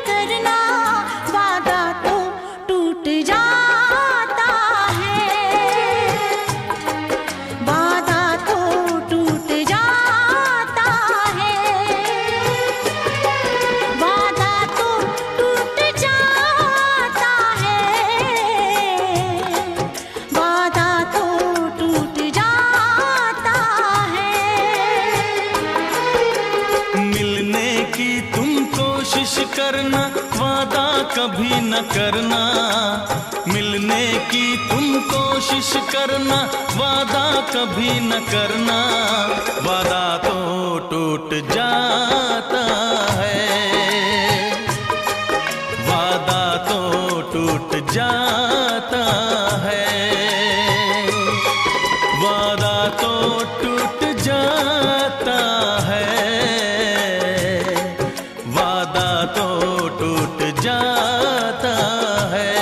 करना, वादा तो टूट जाता है, वादा तो टूट जाता है, वादा तो टूट जाता है, वादा तो टूट जाता है। मिलने की तुम कोशिश करना, वादा कभी न करना। मिलने की तुम कोशिश करना, वादा कभी न करना। वादा तो टूट जाता है, वादा तो टूट जाता है, वादा तो टूट जाता है, वादा तो टूट जाता है।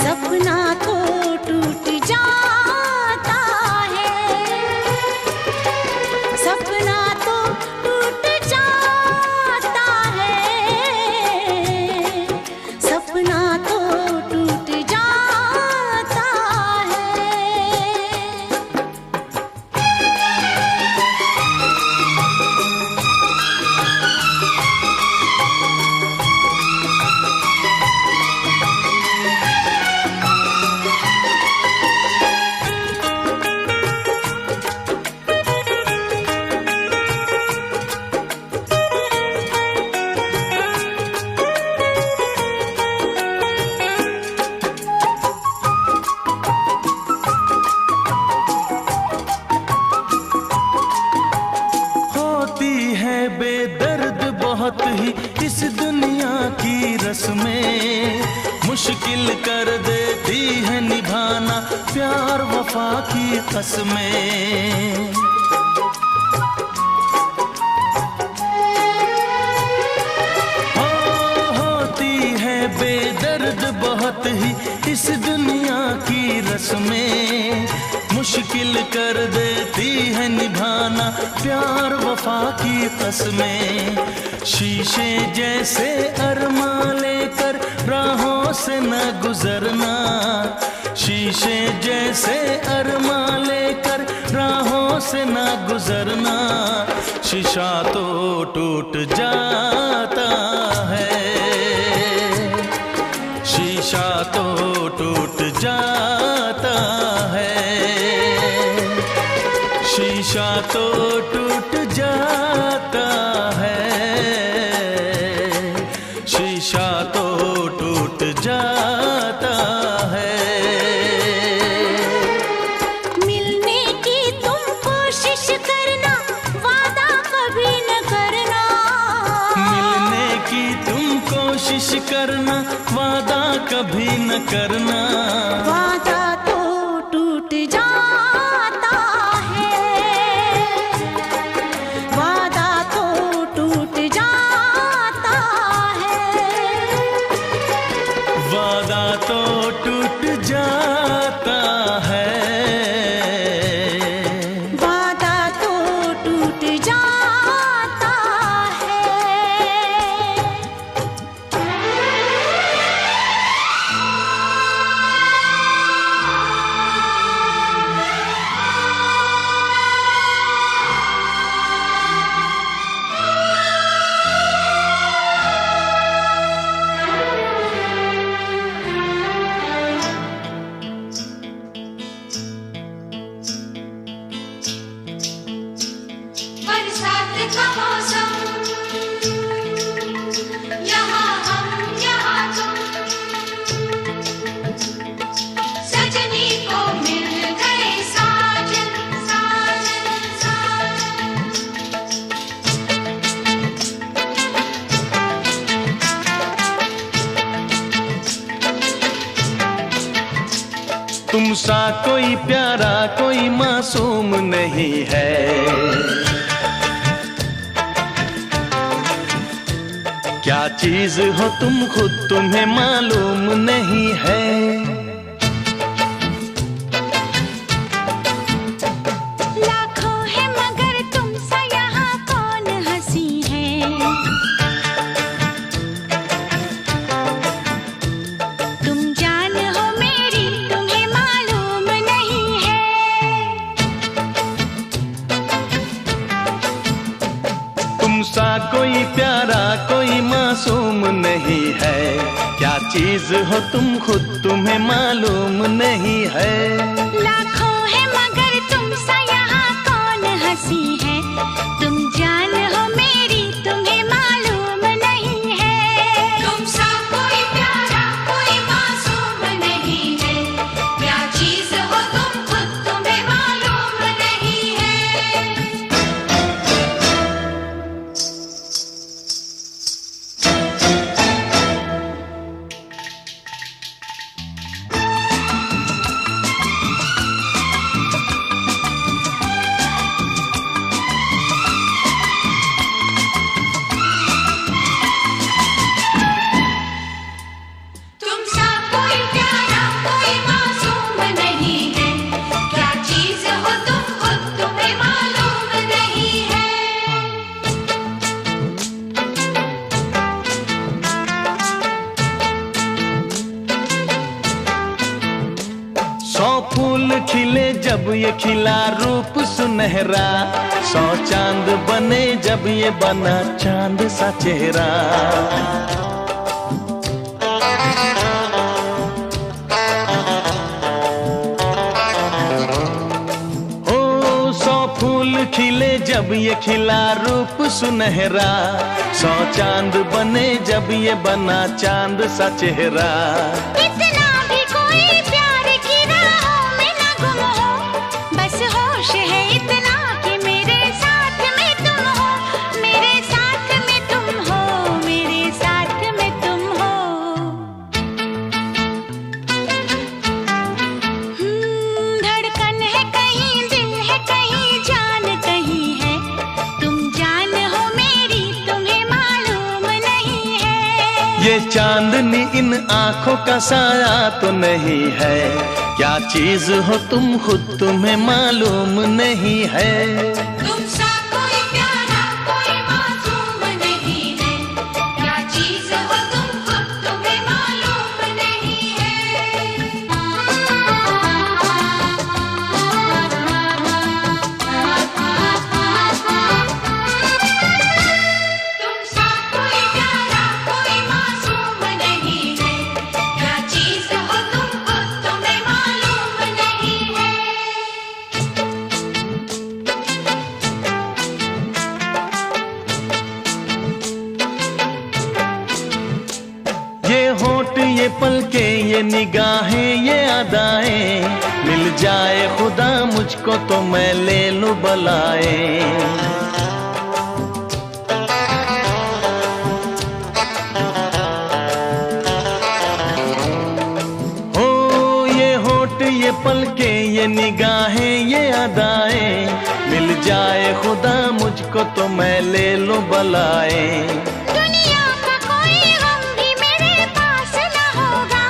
सपना तो टूट जाता है, सपना तो टूट जाता है, सपना तो टूट जाता है। बेदर्द बहुत ही इस दुनिया की रस्में, मुश्किल कर देती है निभाना प्यार वफा की कसमें। होती है बेदर्द बहुत ही इस दुनिया की रस्में, मुश्किल कर देती है निभाना प्यार वफा की कसमें। शीशे जैसे अरमा लेकर राहों से न गुजरना, शीशे जैसे अरमा लेकर राहों से न गुजरना। शीशा तो टूट जाता है, शीशा तो टूट जाता है, शीशा तो टूट जाता है, शीशा तो टूट जाता है। मिलने की तुम कोशिश करना, वादा कभी न करना। मिलने की तुम कोशिश करना, वादा कभी न करना। वादा तो टूट जाता है, वादा तो टूट जाता है, वादा तो टूट जा तुम सा कोई प्यारा कोई मासूम नहीं है। क्या चीज हो तुम खुद तुम्हें मालूम नहीं है। लाखों है मगर तुम सा यहाँ कौन हंसी है। तुम जान हो मेरी तुम्हें मालूम नहीं है। तुम सा कोई प्यारा कोई मासूम नहीं है। क्या चीज हो तुम खुद तुम्हें मालूम नहीं है। लाखों है मगर तुम सा यहाँ कौन हंसी है। तुम जान हो मेरी तुम्हें मालूम नहीं है। तुम सा कोई प्यारा कोई मासूम नहीं है। क्या चीज हो तुम खुद तुम्हें मालूम नहीं है। तुम सा कोई प्यारा कोई मासूम नहीं है। क्या चीज हो तुम खुद तुम्हें मालूम नहीं है। 100 फूल खिले जब ये खिला रूप सुनहरा। 100 चांद बने जब ये बना चांद सा चेहरा। ओ 100 फूल खिले जब ये खिला रूप सुनहरा। 100 चांद बने जब ये बना चांद सा चेहरा। इतना भी कोई प्यार की राहों में न गुम हो। बस होश है इतना कि मेरे साथ में तुम हो। मेरे साथ में तुम हो। मेरे साथ में तुम हो। धड़कन है कहीं दिल है कहीं जान कहीं है। तुम जान हो मेरी तुम्हें मालूम नहीं है। ये चांदनी इन आंखों का साया तो नहीं है। क्या चीज हो तुम खुद तुम्हें मालूम नहीं है। तुम सा कोई प्यारा कोई मासूम नहीं है। क्या चीज हो तुम खुद तुम्हें मालूम नहीं है। तुम सा कोई प्यारा कोई मासूम नहीं है। क्या चीज हो तुम खुद तुम्हें मालूम नहीं है। ये होठ ये पलके ये निगाहें ये अदाएं। मिल जाए खुदा मुझको तो मैं ले लूं बलाए। हो ये होठ ये पलके ये निगाहें ये अदाएं। मिल जाए खुदा मुझको तो मैं ले लूं बलाए। दुनिया का कोई गम भी मेरे पास न होगा।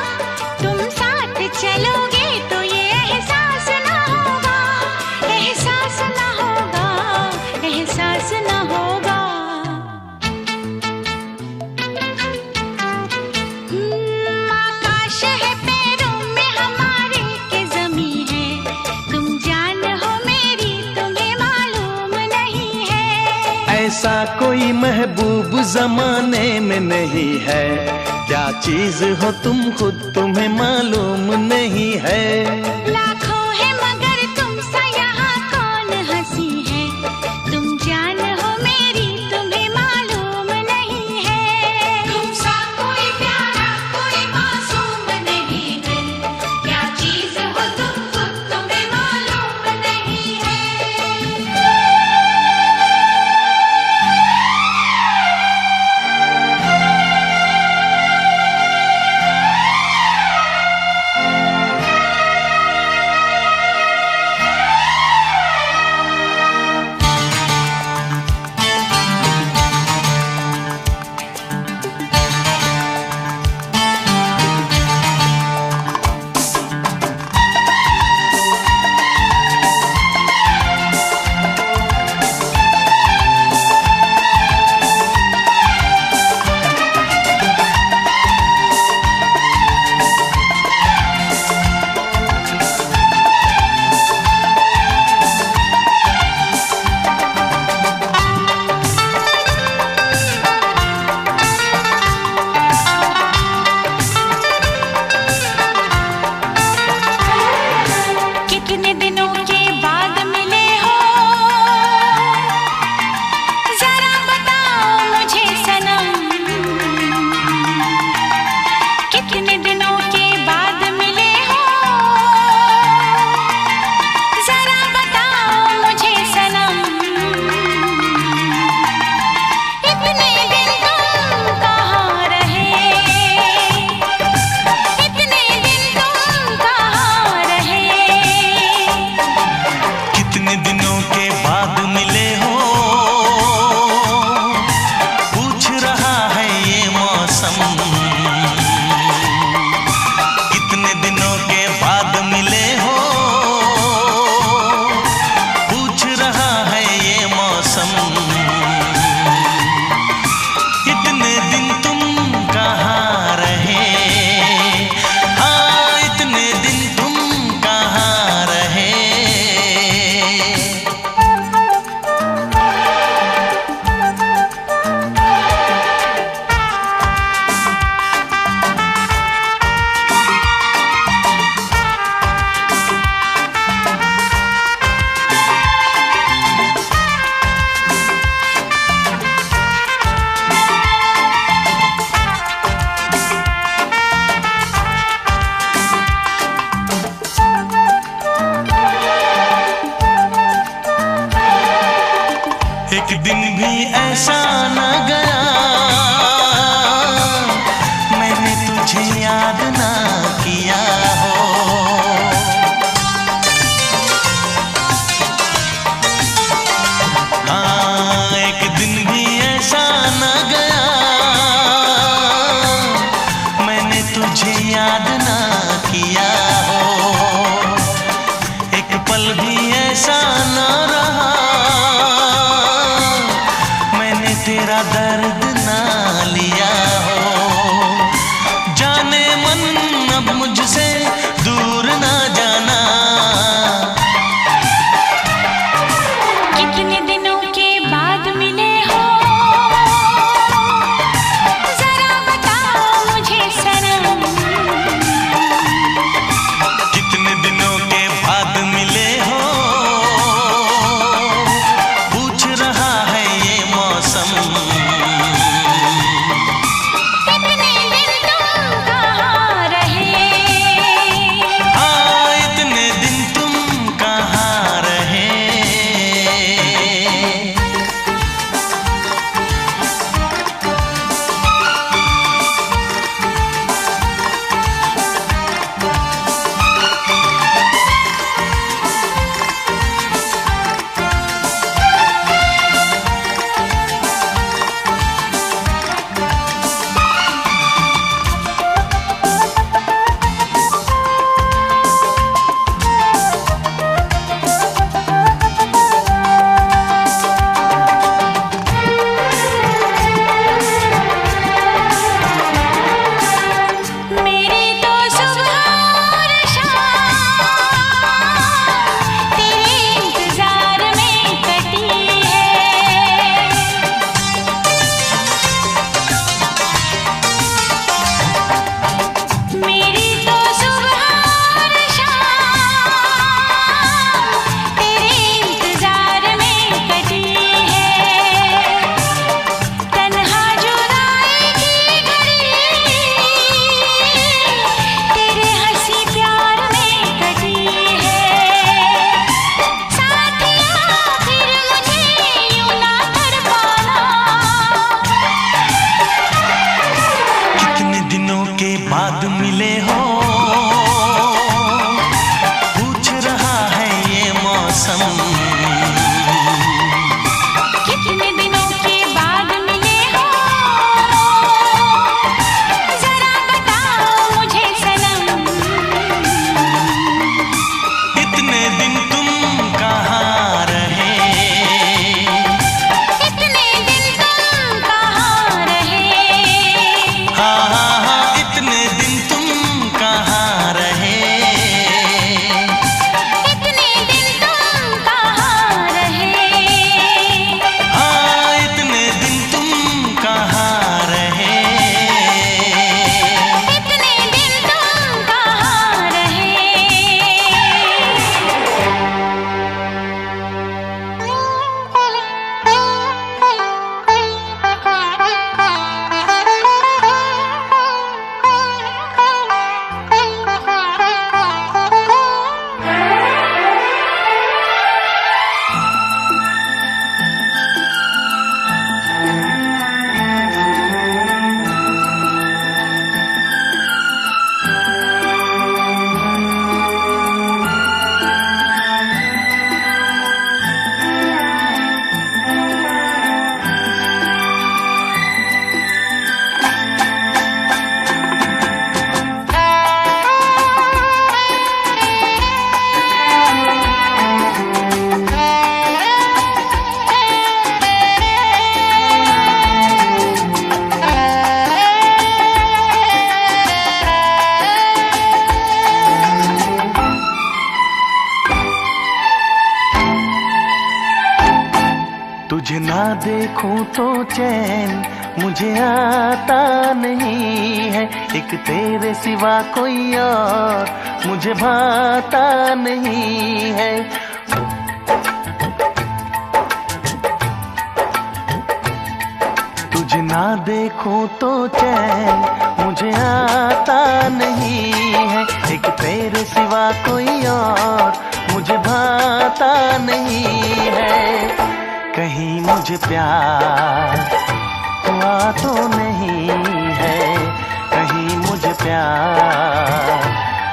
तुम साथ चलोगे तो ये एहसास न होगा। एहसास न होगा। एहसास न होगा। आकाश है पैरों में हमारे के ज़मीं है। तुम जान हो मेरी तुम्हें मालूम नहीं है। ऐसा कोई महबूब जमाने में नहीं है। क्या चीज हो तुम खुद तुम्हें मालूम नहीं है। लाखों है मगर तुम सा यहाँ कौन हंसी है। तुम जान हो मेरी तुम्हें मालूम नहीं है। तुम सा कोई प्यारा कोई मासूम नहीं है। क्या चीज हो तुम खुद तुम्हें मालूम नहीं है। एक दिन भी ऐसा न गया मैंने तुझे याद ना किया हो। हाँ, एक दिन भी ऐसा न गया मैंने तुझे याद ना किया हो। एक पल भी ऐसा न रहा मैंने तेरा दर्द ना लिया हो। जाने मन अब मुझसे दूर ना जाना। कितने दिनों के बाद मिले हो, जरा बताओ मुझे सनम। कितने दिनों के बाद मिले हो पूछ रहा है ये मौसम। इतने दिन तुम कहाँ रहे? हाँ, इतने दिन तुम कहाँ रहे? मेरी तो सुबह और शाम तेरे इंतजार में कटी है। मेरी तो सुबह और शाम तेरे इंतजार में कटी है। तन्हा जुदाई की घड़ी तेरे हंसी प्यार में कटी है। साथिया फिर मुझे यूं ना तड़पाना। कितने दिनों के बाद मिले हो पूछ रहा है ये मौसम। कितने दिनों के बाद मिले हो, जरा बताओ मुझे सनम। इतने दिन तुम कहाँ रहे? इतने दिन तुम कहाँ रहे? हाँ हाँ हाँ, इतने दिन तुम कहाँ रहे? इतने दिन तुम कहाँ रहे? हाँ, इतने दिन तुम कहाँ रहे? इतने दिन तुम कहाँ रहे? तुझे ना देखूं तो चैन मुझे आता नहीं है। एक तेरे सिवा कोई और मुझे भाता नहीं है। तुझे ना देखूं तो चैन मुझे आता नहीं है। एक तेरे सिवा कोई और मुझे भाता नहीं है। कहीं मुझे प्यार हुआ तो नहीं है, कहीं मुझे प्यार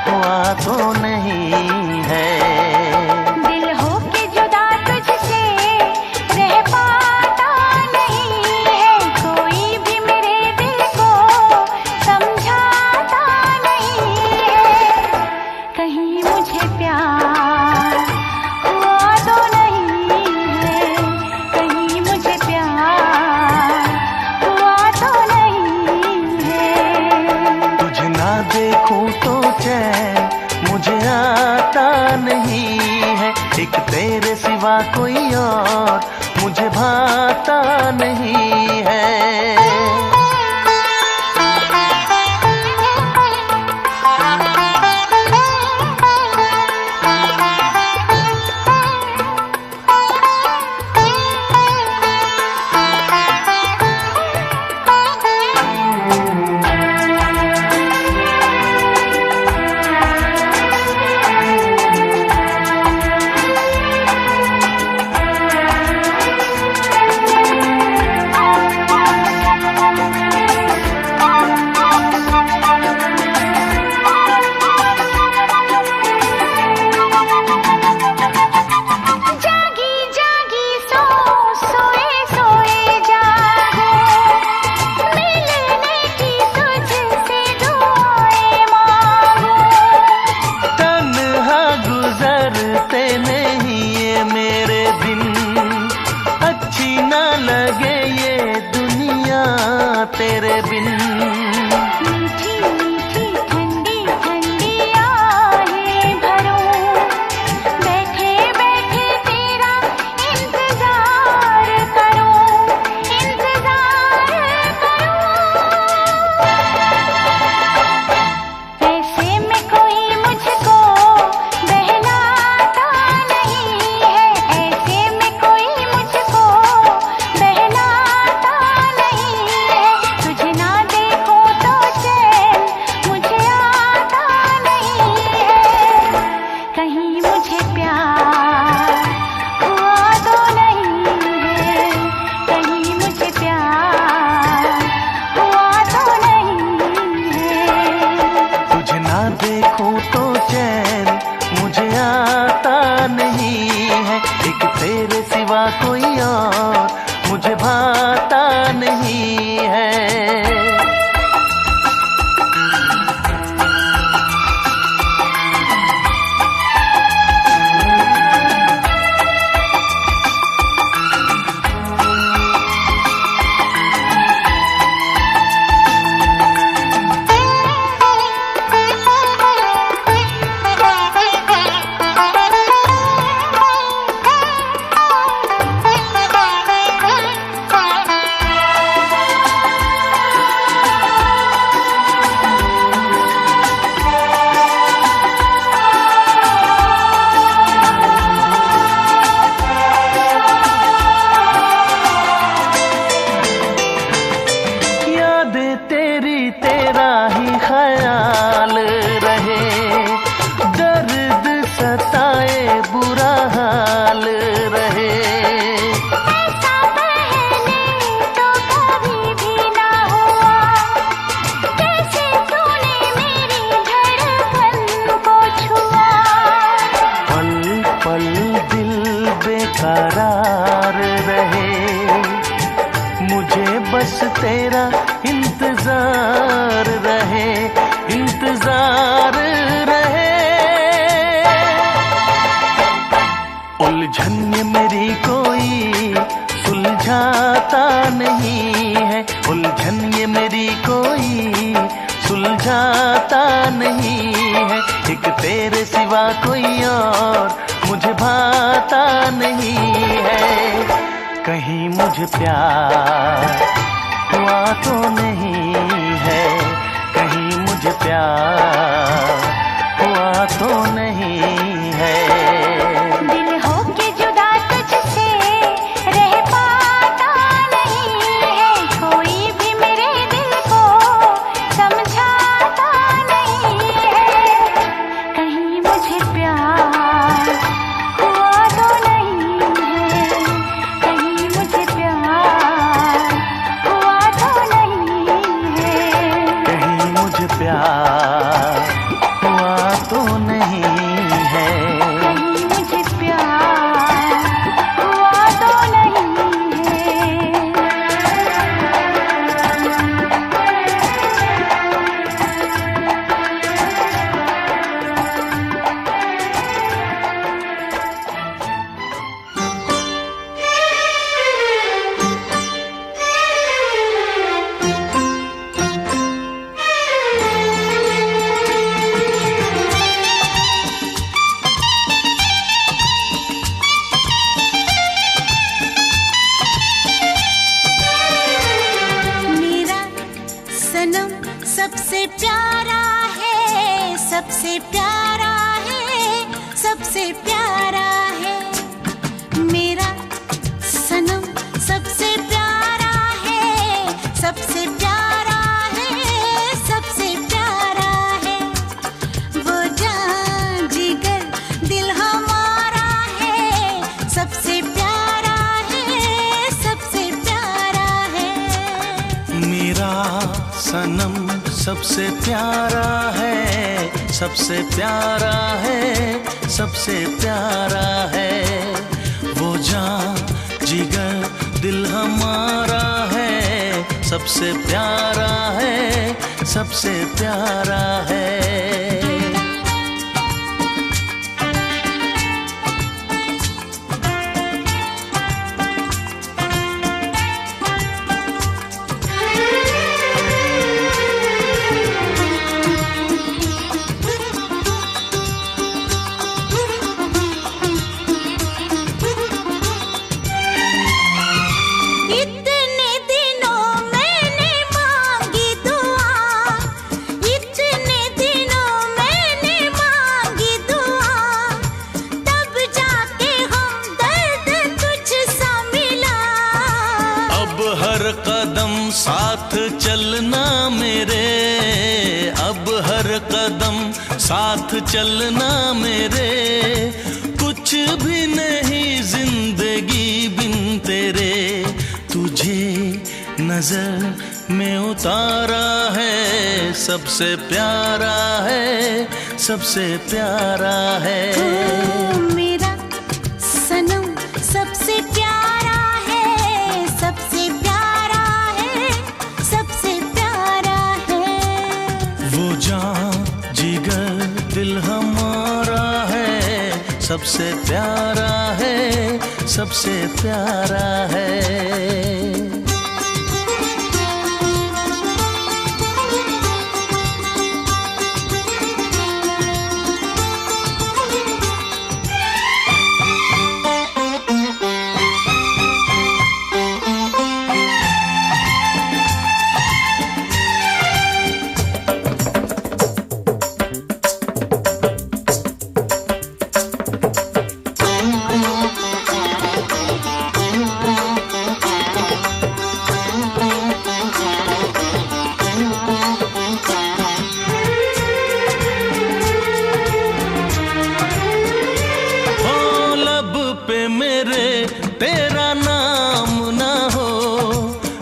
हुआ तो नहीं है। दिल हो के जुदा तुझसे रह पाता नहीं है, कोई भी मेरे दिल को समझाता नहीं है। कहीं मुझे प्यार हुआ तो नहीं है, कहीं मुझे प्यार हुआ तो नहीं है। तुझे ना देखूं तो चैन मुझे आता नहीं है, एक तेरे सिवा कोई और मुझे भाता नहीं है। तेरे बिन मीठी मीठी ठंडी ठंडी आहें भरूं, बैठे बैठे तेरा इंतजार करूं, इंतजार करूं। ऐसे में कोई मुझको बहलाता नहीं है, ऐसे में कोई मुझको बहलाता नहीं है। तुझे ना देखूं तो चैन मुझे आता नहीं है, कहीं मुझे प्यार हुआ तो नहीं है, कहीं मुझे प्यार हुआ तो नहीं है। तुझे ना देखूं तो चैन मुझे आता नहीं है, एक तेरे सिवा कोई और मुझे भाता नहीं है। तेरी तेरा ही ख्याल रहे, दर्द सताए बुरा हाल रहे। ऐसा पहले तो कभी भी ना हुआ, कैसे तूने मेरी धड़कन को छुआ। पल पल दिल बेकरार रहे, मुझे बस तेरा इंतजार रहे, इंतजार रहे। उलझन ये मेरी कोई सुलझाता नहीं है, उलझन ये मेरी कोई सुलझाता नहीं है, एक तेरे सिवा कोई और मुझे भाता नहीं है। कहीं मुझे प्यार हुआ तो नहीं है, कहीं मुझे प्यार हुआ तो नहीं है। दिल हो के जुदा तुझसे रह पाता नहीं है, कोई भी मेरे दिल को समझाता नहीं है। कहीं मुझे प्यार हुआ तो नहीं है, कहीं सबसे प्यारा है। मेरा सनम सबसे प्यारा है, सबसे प्यारा है, सबसे प्यारा है। वो जान जिगर दिल हमारा है, सबसे प्यारा है, सबसे प्यारा है। मेरा सनम सबसे प्यारा है, सबसे प्यारा है, सबसे प्यारा है। वो जान जिगर दिल हमारा है, सबसे प्यारा है, सबसे प्यारा है। कदम साथ चलना मेरे, अब हर कदम साथ चलना मेरे। कुछ भी नहीं जिंदगी बिन तेरे, तुझे नजर में उतारा है, सबसे प्यारा है, सबसे प्यारा है। मेरा सनम सबसे प्यारा है, सबसे प्यारा है, सबसे प्यारा है। वो जान जिगर दिल हमारा है, सबसे प्यारा है, सबसे प्यारा है। तेरा नाम ना हो,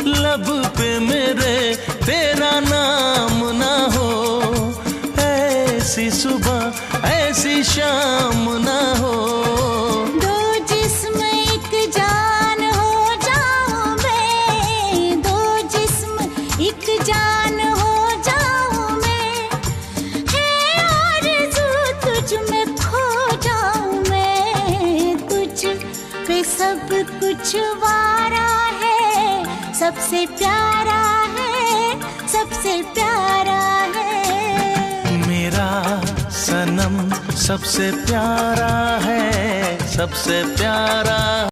लब पे मेरे तेरा नाम ना हो। ऐसी सुबह ऐसी शाम ना हो। दो जिस्म एक जान हो जाऊं मैं, दो जिस्म एक जान हो जाऊं मैं। है आरज़ू तुझ में खो जाऊं मैं, तुझ पे सब कुछ वारा है, सबसे प्यारा है, सबसे प्यारा है। मेरा सनम सबसे प्यारा है, सबसे प्यारा